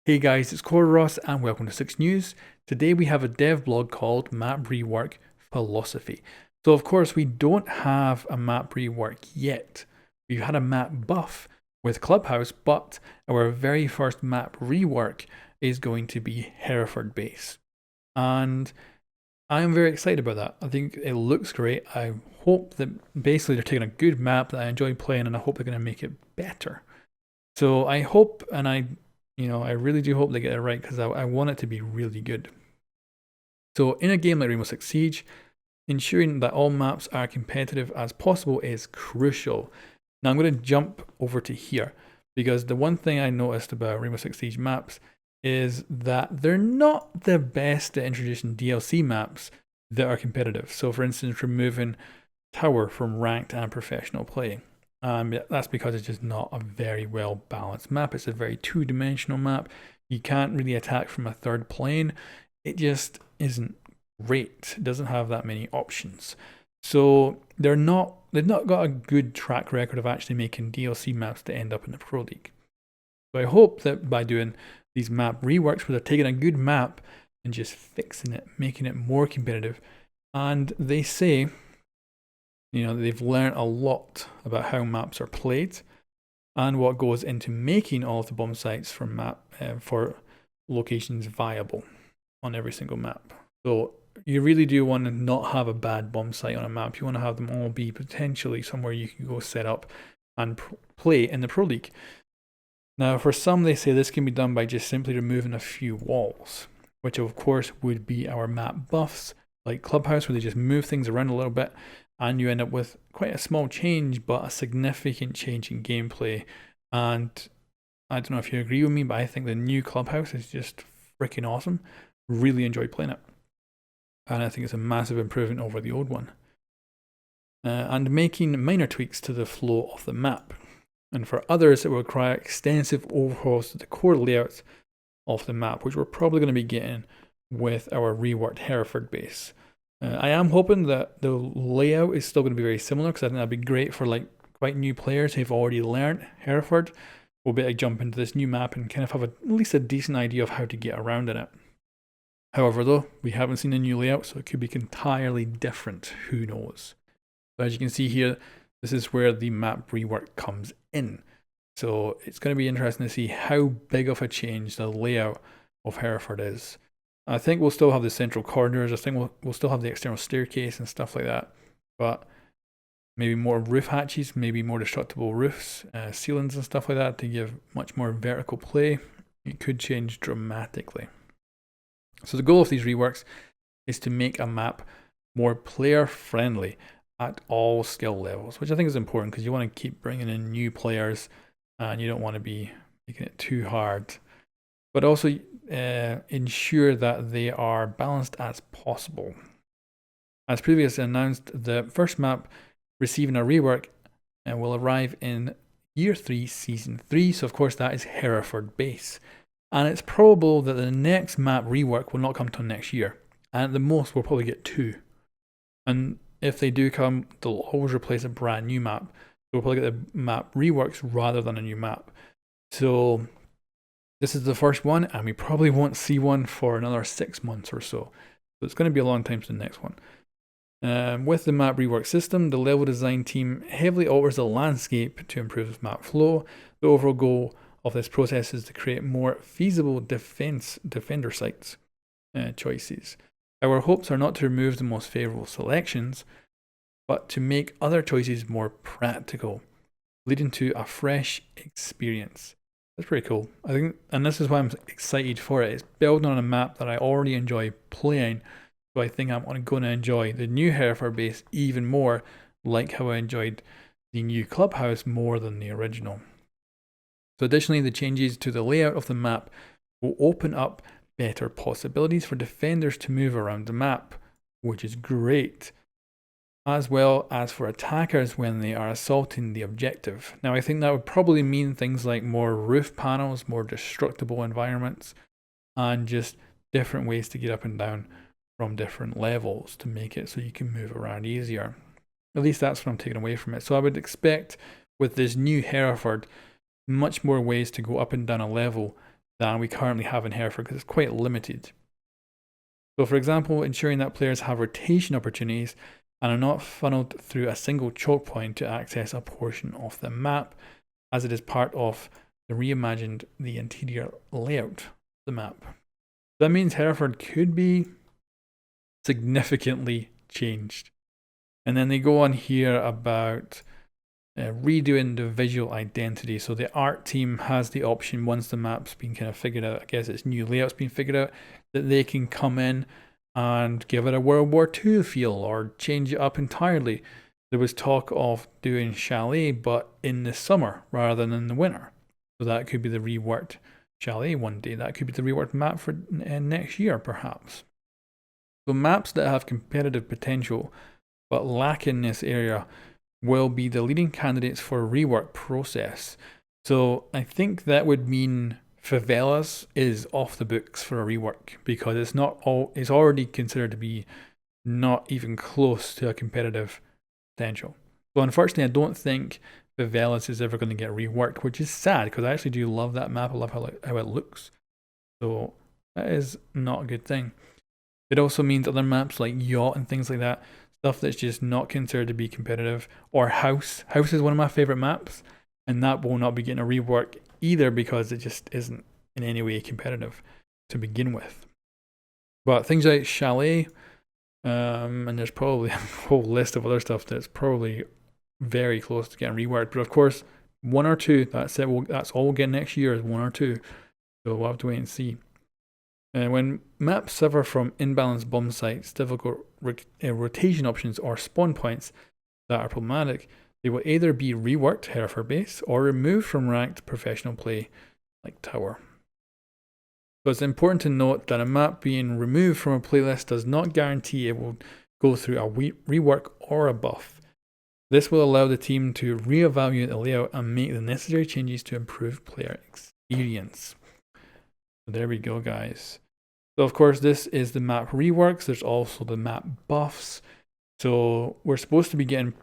Hey guys, it's coreross and welcome to 6 News. Today we have a dev blog called Map Rework Philosophy. So of course we don't have a map rework yet. We've had a map buff with Clubhouse, but our very first map rework is going to be Hereford based. And I am very excited about that. I think it looks great. I hope that basically they're taking a good map that I enjoy playing and I hope they're going to make it better. So I hope and I really do hope they get it right because I want it to be really good. So in a game like Rainbow Six Siege, ensuring that all maps are competitive as possible is crucial. Now I'm going to jump over to here because the one thing I noticed about Rainbow Six Siege maps is that they're not the best at introducing DLC maps that are competitive. So for instance, removing Tower from ranked and professional play. That's because it's just not a very well balanced map. It's a very two-dimensional map. You can't really attack from a third plane. It just isn't great. It doesn't have that many options. So they've not got a good track record of actually making DLC maps to end up in the Pro League. So I hope that by doing these map reworks where they're taking a good map and just fixing it, making it more competitive, and they say they've learned a lot about how maps are played and what goes into making all of the bomb sites for locations viable on every single map. So you really do want to not have a bad bomb site on a map. You want to have them all be potentially somewhere you can go set up and play in the Pro League. Now, for some, they say this can be done by just simply removing a few walls, which of course would be our map buffs, like Clubhouse, where they just move things around a little bit, and you end up with quite a small change, but a significant change in gameplay. And I don't know if you agree with me, but I think the new Clubhouse is just freaking awesome. Really enjoy playing it. And I think it's a massive improvement over the old one. And making minor tweaks to the flow of the map. And for others, it will require extensive overhauls to the core layouts of the map, which we're probably going to be getting with our reworked Hereford base. I am hoping that the layout is still going to be very similar because I think that'd be great for quite new players who've already learned Hereford. We'll be able to jump into this new map and kind of have at least a decent idea of how to get around in it. However, though, we haven't seen a new layout, so it could be entirely different. Who knows? So as you can see here, this is where the map rework comes in. So it's going to be interesting to see how big of a change the layout of Hereford is. I think we'll still have the central corridors. I think we'll still have the external staircase and stuff like that. But maybe more roof hatches, maybe more destructible roofs, ceilings and stuff like that to give much more vertical play. It could change dramatically. So the goal of these reworks is to make a map more player friendly at all skill levels, which I think is important because you want to keep bringing in new players and you don't want to be making it too hard. But also ensure that they are balanced as possible. As previously announced, the first map receiving a rework will arrive in Year 3, Season 3, so of course that is Hereford base. And it's probable that the next map rework will not come till next year, and at the most we'll probably get 2. And if they do come, they'll always replace a brand new map. So we'll probably get the map reworks rather than a new map. So this is the first one, and we probably won't see one for another 6 months or so. So it's going to be a long time to the next one. With the map rework system, the level design team heavily alters the landscape to improve map flow. The overall goal of this process is to create more feasible defender sites choices. Our hopes are not to remove the most favorable selections, but to make other choices more practical, leading to a fresh experience. That's pretty cool. I think, and this is why I'm excited for it. It's building on a map that I already enjoy playing, so I think I'm going to enjoy the new Hereford base even more, like how I enjoyed the new Clubhouse more than the original. So additionally, the changes to the layout of the map will open up better possibilities for defenders to move around the map, which is great, as well as for attackers when they are assaulting the objective. Now I think that would probably mean things like more roof panels, more destructible environments, and just different ways to get up and down from different levels to make it so you can move around easier. At least that's what I'm taking away from it. So I would expect with this new Hereford, much more ways to go up and down a level than we currently have in Hereford because it's quite limited. So for example, ensuring that players have rotation opportunities and are not funneled through a single choke point to access a portion of the map, as it is part of the reimagined the interior layout of the map. That means Hereford could be significantly changed. And then they go on here about redoing the visual identity. So the art team has the option, once the map's been kind of figured out, I guess its new layout's been figured out, that they can come in and give it a World War II feel or change it up entirely. There was talk of doing Chalet, but in the summer rather than in the winter. So that could be the reworked Chalet one day. That could be the reworked map for next year, perhaps. So maps that have competitive potential but lack in this area will be the leading candidates for a rework process. So I think that would mean Favelas is off the books for a rework because it's already considered to be not even close to a competitive potential. So unfortunately, I don't think Favelas is ever going to get reworked, which is sad because I actually do love that map. I love how it looks. So that is not a good thing. It also means other maps like Yacht and things like that, stuff that's just not considered to be competitive, or House. House is one of my favorite maps, and that will not be getting a rework either because it just isn't in any way competitive to begin with. But things like Chalet, and there's probably a whole list of other stuff that's probably very close to getting reworked. But of course, one or two, that's it. That's all we'll get next year is one or two. So we'll have to wait and see. When maps suffer from imbalanced bomb sites, difficult rotation options, or spawn points that are problematic, they will either be reworked Hereford base or removed from ranked professional play like Tower. So it's important to note that a map being removed from a playlist does not guarantee it will go through a rework or a buff. This will allow the team to reevaluate the layout and make the necessary changes to improve player experience. So there we go, guys. So of course, this is the map reworks. There's also the map buffs. So we're supposed to be getting,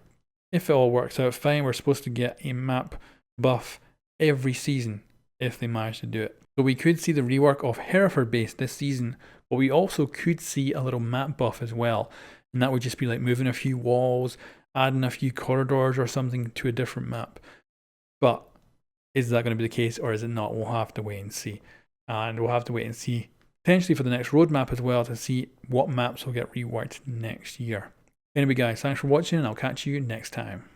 if it all works out fine, we're supposed to get a map buff every season if they manage to do it. So we could see the rework of Hereford base this season, but we also could see a little map buff as well. And that would just be like moving a few walls, adding a few corridors or something to a different map. But is that going to be the case or is it not? We'll have to wait and see. And we'll have to wait and see potentially for the next roadmap as well to see what maps will get reworked next year. Anyway guys, thanks for watching and I'll catch you next time.